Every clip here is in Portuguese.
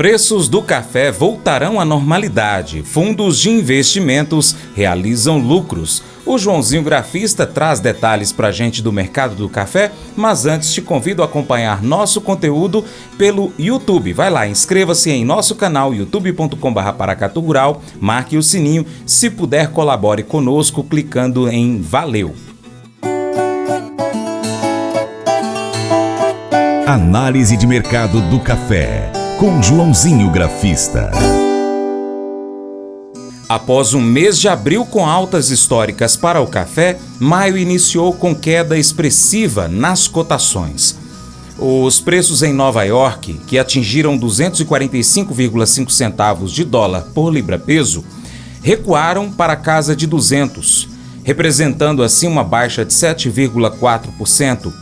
Preços do café voltarão à normalidade. Fundos de investimentos realizam lucros. O Joãozinho Grafista traz detalhes pra gente do mercado do café, mas antes te convido a acompanhar nosso conteúdo pelo YouTube. Vai lá, inscreva-se em nosso canal youtube.com/Paracatu Rural, marque o sininho, se puder colabore conosco clicando em Valeu. Análise de mercado do café, com Joãozinho Grafista. Após um mês de abril com altas históricas para o café, maio iniciou com queda expressiva nas cotações. Os preços em Nova York, que atingiram 245,5 centavos de dólar por libra-peso, recuaram para a casa de 200, representando assim uma baixa de 7,4%.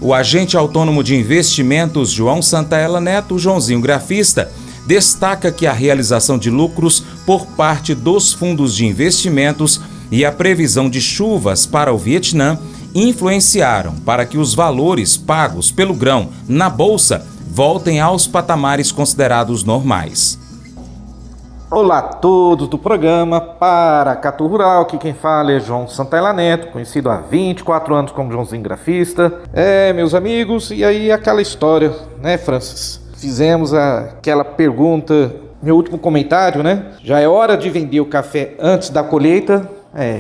O agente autônomo de investimentos João Santaella Neto, Joãozinho Grafista, destaca que a realização de lucros por parte dos fundos de investimentos e a previsão de chuvas para o Vietnã influenciaram para que os valores pagos pelo grão na bolsa voltem aos patamares considerados normais. Olá a todos do programa Paracatu Rural, aqui quem fala é João Santaella Neto, conhecido há 24 anos como Joãozinho Grafista. Meus amigos, e aí aquela história, né, Francis? Fizemos aquela pergunta, meu último comentário, né? Já é hora de vender o café antes da colheita?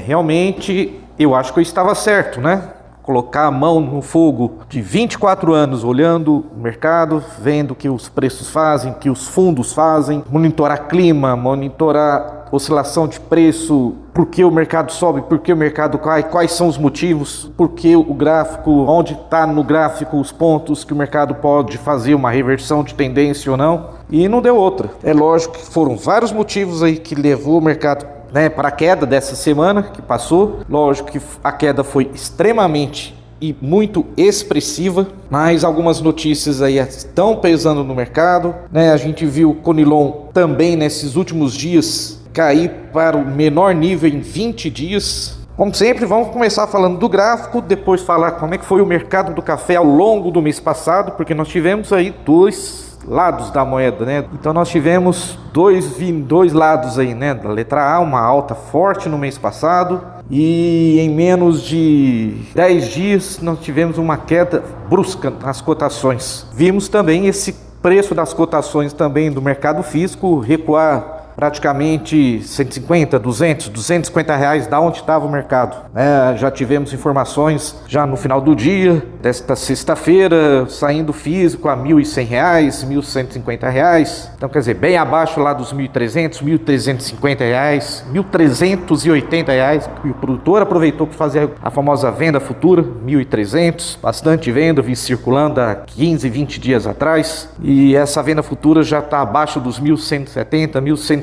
Realmente eu acho que eu estava certo, né? Colocar a mão no fogo de 24 anos, olhando o mercado, vendo o que os preços fazem, o que os fundos fazem, monitorar clima, monitorar oscilação de preço, por que o mercado sobe, por que o mercado cai, quais são os motivos, por que o gráfico, onde está no gráfico os pontos que o mercado pode fazer uma reversão de tendência ou não, e não deu outra. É lógico que foram vários motivos aí que levou o mercado para a queda dessa semana que passou. Lógico que a queda foi extremamente e muito expressiva, mas algumas notícias aí estão pesando no mercado, né? A gente viu o Conilon também nesses últimos dias cair para o menor nível em 20 dias. Como sempre, vamos começar falando do gráfico, depois falar como é que foi o mercado do café ao longo do mês passado, porque nós tivemos aí dois lados da moeda, né? Então nós tivemos dois lados aí, né? Da letra A, uma alta forte no mês passado, e em menos de 10 dias nós tivemos uma queda brusca nas cotações. Vimos também esse preço das cotações também do mercado físico recuar praticamente 150, 200, 250 reais da onde estava o mercado. Já tivemos informações já no final do dia, desta sexta-feira, saindo físico a R$1.100, R$1.150. Então, quer dizer, bem abaixo lá dos R$1.300, R$1.350, R$1.380. E o produtor aproveitou para fazer a famosa venda futura, R$1.300. Bastante venda, vi circulando há 15, 20 dias atrás. E essa venda futura já está abaixo dos R$1.170, R$1.150.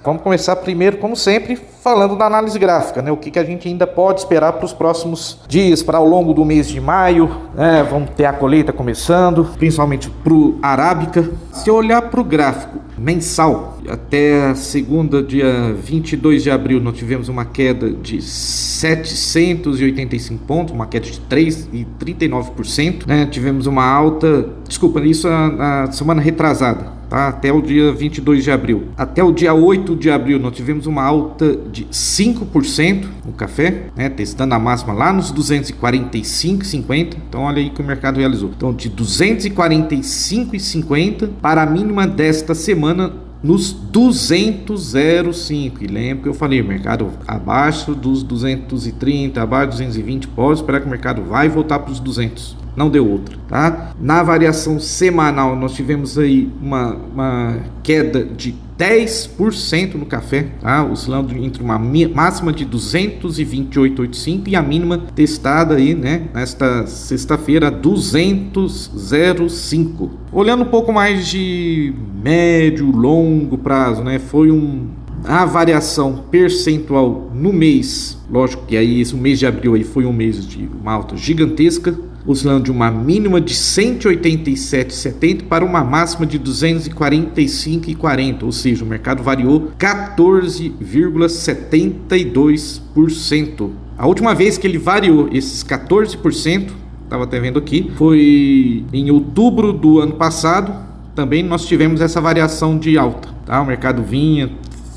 Vamos começar primeiro, como sempre, falando da análise gráfica, né? O que a gente ainda pode esperar para os próximos dias, para ao longo do mês de maio, né? Vamos ter a colheita começando, principalmente para o Arábica. Se eu olhar para o gráfico mensal, até a segunda, dia 22 de abril, nós tivemos uma queda de 785 pontos, uma queda de 3,39%, né? Tivemos uma alta, isso na semana retrasada, tá? Até o dia 22 de abril. Até o dia 8 de abril nós tivemos uma alta de 5% no café, né? Testando a máxima lá nos 245,50. Então olha aí que o mercado realizou. Então de 245,50 para a mínima desta semana nos 200,05. E lembra que eu falei, o mercado abaixo dos 230, abaixo dos 220, pode esperar que o mercado vai voltar para os 200. Não deu outra, tá? Na variação semanal, nós tivemos aí uma queda de 10% no café, tá? Oscilando entre uma máxima de 228,85 e a mínima testada aí, né, nesta sexta-feira, 200,05. Olhando um pouco mais de médio, longo prazo, né, foi a variação percentual no mês, lógico que aí esse mês de abril aí foi um mês de uma alta gigantesca, oscilando de uma mínima de 187,70 para uma máxima de 245,40, ou seja, o mercado variou 14,72%. A última vez que ele variou esses 14%, estava até vendo aqui, foi em outubro do ano passado, também nós tivemos essa variação de alta, tá? O mercado vinha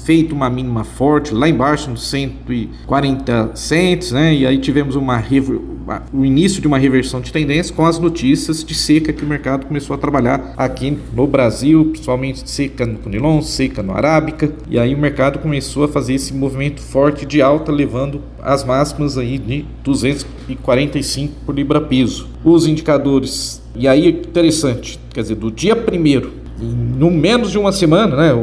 feito uma mínima forte lá embaixo nos 140 cents, né? E aí tivemos o início de uma reversão de tendência com as notícias de seca que o mercado começou a trabalhar aqui no Brasil, principalmente seca no Conilon, seca no Arábica, e aí o mercado começou a fazer esse movimento forte de alta, levando as máximas aí de 245 por libra peso. Os indicadores, e aí é interessante, quer dizer, do dia 1º, no menos de uma semana, né,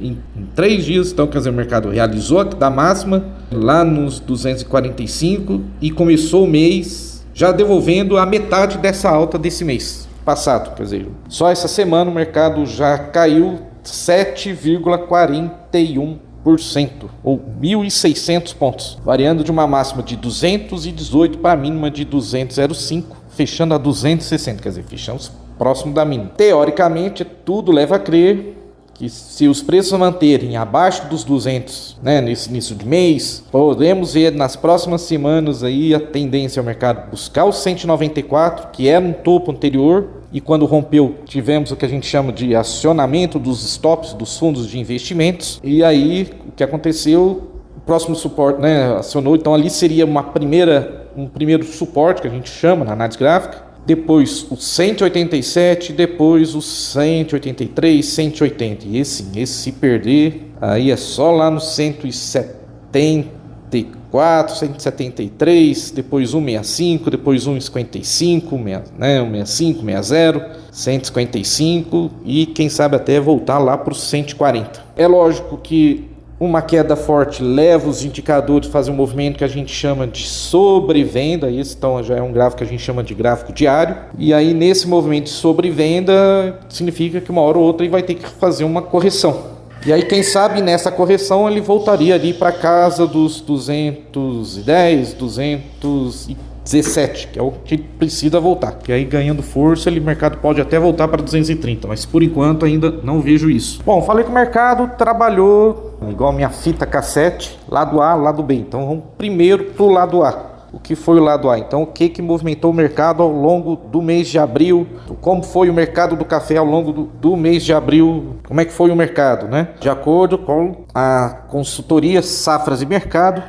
em 3 dias, então, quer dizer, o mercado realizou da máxima lá nos 245 e começou o mês já devolvendo a metade dessa alta desse mês passado, quer dizer, só essa semana o mercado já caiu 7,41%, ou 1.600 pontos, variando de uma máxima de 218 para a mínima de 205, fechando a 260, quer dizer, fechamos próximo da mínima. Teoricamente, tudo leva a crer que se os preços manterem abaixo dos 200, né, nesse início de mês, podemos ver nas próximas semanas aí a tendência ao mercado buscar os 194, que era um topo anterior, e quando rompeu, tivemos o que a gente chama de acionamento dos stops dos fundos de investimentos, e aí o que aconteceu, o próximo suporte, né, acionou, então ali seria um primeiro suporte que a gente chama na análise gráfica, depois os 187, depois os 183, 180. E esse se perder, aí é só lá no 174, 173, depois 165, depois 155, né, 165, 60, 155 e quem sabe até voltar lá para os 140. É lógico que uma queda forte leva os indicadores a fazer um movimento que a gente chama de sobrevenda. Esse então já é um gráfico que a gente chama de gráfico diário. E aí nesse movimento de sobrevenda significa que uma hora ou outra ele vai ter que fazer uma correção. E aí quem sabe nessa correção ele voltaria ali para casa dos 210, 217, que é o que precisa voltar. Que aí ganhando força, o mercado pode até voltar para 230, mas por enquanto ainda não vejo isso. Bom, falei que o mercado trabalhou igual a minha fita cassete, lado A, lado B. Então vamos primeiro para o lado A. O que foi o lado A? Então o que movimentou o mercado ao longo do mês de abril? Como foi o mercado do café ao longo do mês de abril? Como é que foi o mercado, né? De acordo com a consultoria Safras e Mercado,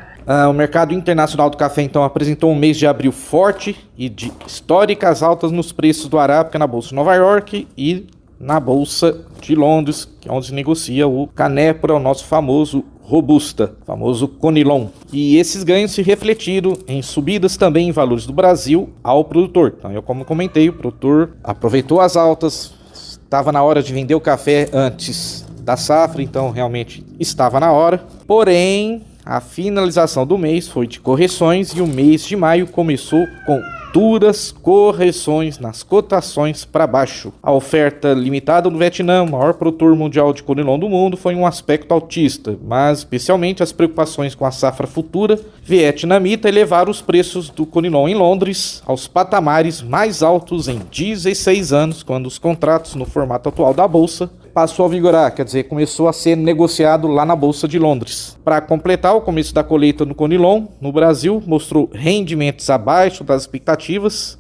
o mercado internacional do café, então, apresentou um mês de abril forte e de históricas altas nos preços do Arábica na Bolsa de Nova York e na Bolsa de Londres, que é onde se negocia o Canepra, o nosso famoso Robusta, famoso Conilon. E esses ganhos se refletiram em subidas também em valores do Brasil ao produtor. Então, eu como comentei, o produtor aproveitou as altas, estava na hora de vender o café antes da safra, então realmente estava na hora. Porém, a finalização do mês foi de correções e o mês de maio começou com duras correções nas cotações para baixo. A oferta limitada no Vietnã, o maior produtor mundial de Conilon do mundo, foi um aspecto altista, mas especialmente as preocupações com a safra futura vietnamita elevaram os preços do Conilon em Londres aos patamares mais altos em 16 anos, quando os contratos no formato atual da bolsa passou a vigorar, quer dizer, começou a ser negociado lá na Bolsa de Londres. Para completar, o começo da colheita no Conilon, no Brasil, mostrou rendimentos abaixo das expectativas,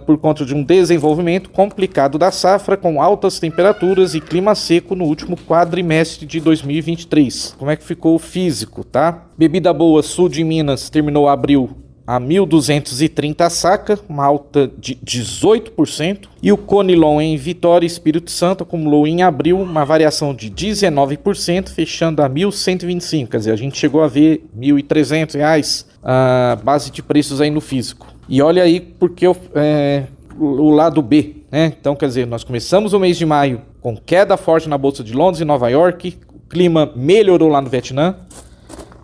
por conta de um desenvolvimento complicado da safra, com altas temperaturas e clima seco no último quadrimestre de 2023. Como é que ficou o físico, tá? Bebida Boa Sul de Minas terminou abril a 1.230 a saca, uma alta de 18%, e o Conilon em Vitória e Espírito Santo acumulou em abril uma variação de 19%, fechando a 1.125, quer dizer, a gente chegou a ver R$ 1.300 a base de preços aí no físico. E olha aí porque o lado B, né? Então, quer dizer, nós começamos o mês de maio com queda forte na Bolsa de Londres e Nova York, o clima melhorou lá no Vietnã.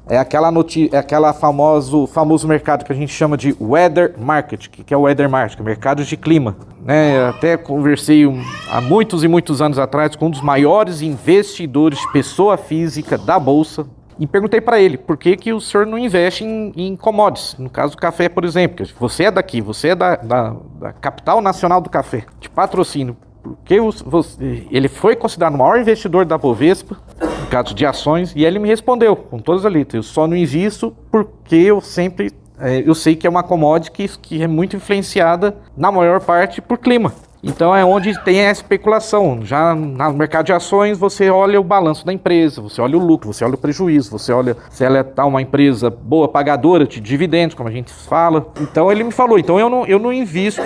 É aquela famoso mercado que a gente chama de Weather Market. Que é o Weather Market? Mercado de clima, né? Até conversei há muitos e muitos anos atrás com um dos maiores investidores de pessoa física da Bolsa e perguntei para ele por que o senhor não investe em commodities, no caso do café, por exemplo. Você é daqui, você é da capital nacional do café, de patrocínio. Porque ele foi considerado o maior investidor da Bovespa, no caso de ações, e ele me respondeu com todas as letras: eu só não invisto porque eu sei que é uma commodity que é muito influenciada, na maior parte, por clima. Então é onde tem a especulação. Já no mercado de ações, você olha o balanço da empresa, você olha o lucro, você olha o prejuízo, você olha se ela tá uma empresa boa, pagadora de dividendos, como a gente fala. Então ele me falou, então eu não invisto,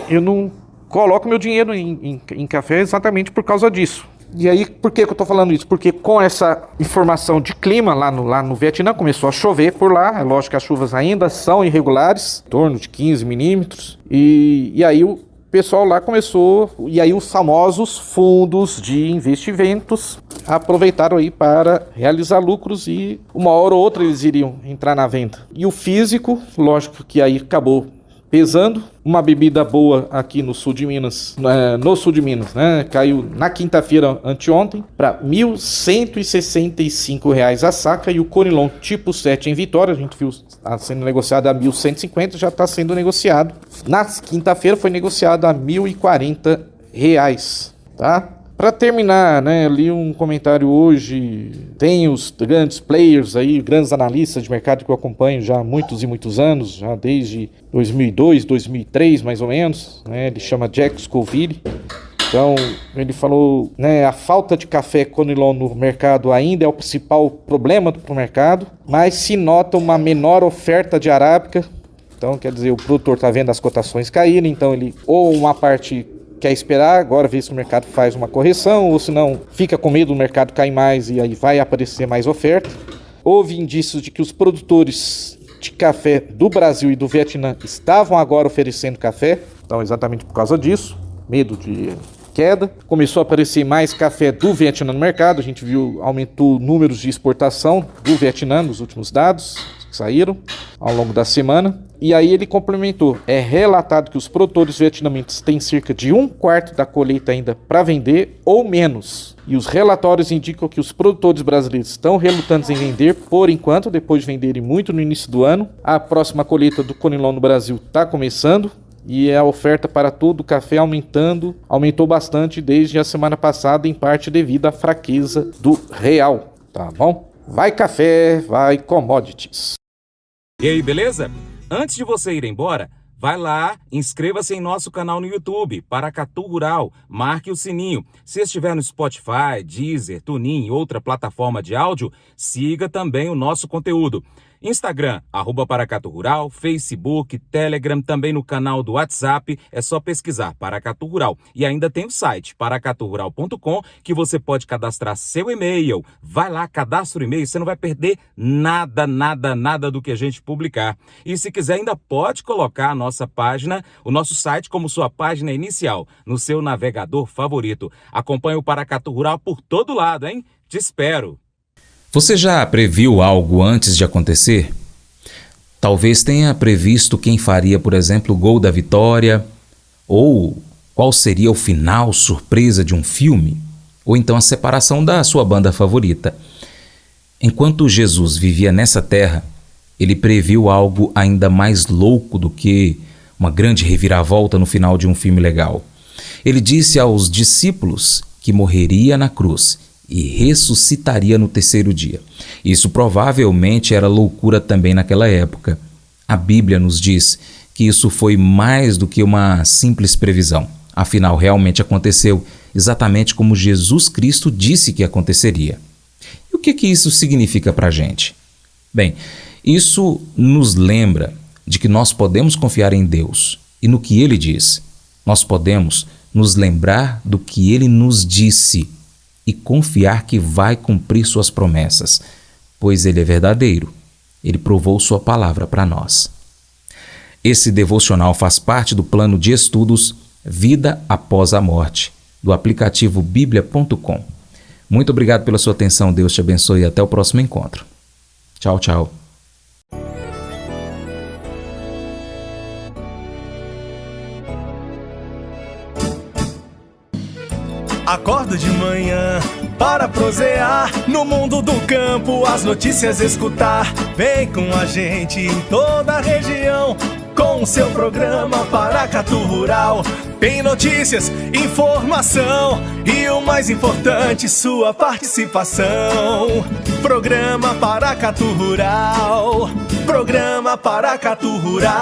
eu não coloco meu dinheiro em café exatamente por causa disso. E aí, por que eu tô falando isso? Porque com essa informação de clima lá no Vietnã, começou a chover por lá. É lógico que as chuvas ainda são irregulares, em torno de 15 milímetros. E aí o pessoal lá começou, e aí os famosos fundos de investimentos aproveitaram aí para realizar lucros e uma hora ou outra eles iriam entrar na venda. E o físico, lógico que aí acabou pesando. Uma bebida boa aqui no sul de Minas, né? Caiu na quinta-feira anteontem para R$ 1.165 a saca, e o Conilon tipo 7 em Vitória, a gente viu sendo negociado a 1.150, já está sendo negociado. Na quinta-feira foi negociado a R$ 1.040, tá? Para terminar, né, li um comentário hoje, tem os grandes players aí, grandes analistas de mercado que eu acompanho já há muitos e muitos anos, já desde 2002, 2003 mais ou menos, né, ele chama Jack Scoville. Então, ele falou, né, a falta de café Conilon no mercado ainda é o principal problema do mercado, mas se nota uma menor oferta de arábica. Então, quer dizer, o produtor está vendo as cotações caírem, então ele, ou uma parte quer esperar, agora ver se o mercado faz uma correção, ou se não, fica com medo do mercado cair mais e aí vai aparecer mais oferta. Houve indícios de que os produtores de café do Brasil e do Vietnã estavam agora oferecendo café, então exatamente por causa disso, medo de queda. Começou a aparecer mais café do Vietnã no mercado, a gente viu, aumentou números de exportação do Vietnã nos últimos dados que saíram ao longo da semana. E aí ele complementou, é relatado que os produtores vietnamitas têm cerca de 1/4 da colheita ainda para vender ou menos. E os relatórios indicam que os produtores brasileiros estão relutantes em vender por enquanto, depois de venderem muito no início do ano. A próxima colheita do Conilon no Brasil está começando e a oferta para todo o café aumentou bastante desde a semana passada, em parte devido à fraqueza do real, tá bom? Vai café, vai commodities. E aí, beleza? Antes de você ir embora, vai lá, inscreva-se em nosso canal no YouTube, Paracatu Rural, marque o sininho. Se estiver no Spotify, Deezer, TuneIn e outra plataforma de áudio, siga também o nosso conteúdo. Instagram, @Paracatu Rural, Facebook, Telegram, também no canal do WhatsApp, é só pesquisar Paracatu Rural. E ainda tem o site paracaturural.com, que você pode cadastrar seu e-mail. Vai lá, cadastra o e-mail, você não vai perder nada do que a gente publicar. E se quiser, ainda pode colocar a nossa página, o nosso site como sua página inicial, no seu navegador favorito. Acompanhe o Paracatu Rural por todo lado, hein? Te espero! Você já previu algo antes de acontecer? Talvez tenha previsto quem faria, por exemplo, o gol da vitória, ou qual seria o final surpresa de um filme, ou então a separação da sua banda favorita. Enquanto Jesus vivia nessa terra, ele previu algo ainda mais louco do que uma grande reviravolta no final de um filme legal. Ele disse aos discípulos que morreria na cruz e ressuscitaria no terceiro dia. Isso provavelmente era loucura também naquela época. A Bíblia nos diz que isso foi mais do que uma simples previsão. Afinal, realmente aconteceu exatamente como Jesus Cristo disse que aconteceria. E o que isso significa para a gente? Bem, isso nos lembra de que nós podemos confiar em Deus e no que Ele diz. Nós podemos nos lembrar do que Ele nos disse e confiar que vai cumprir suas promessas, pois Ele é verdadeiro. Ele provou sua palavra para nós. Esse devocional faz parte do plano de estudos Vida Após a Morte, do aplicativo biblia.com. Muito obrigado pela sua atenção, Deus te abençoe e até o próximo encontro. Tchau, tchau. Acordo de manhã para prosear no mundo do campo, as notícias escutar. Vem com a gente em toda a região com o seu programa Paracatu Rural. Tem notícias, informação e o mais importante, sua participação. Programa Paracatu Rural. Programa Paracatu Rural.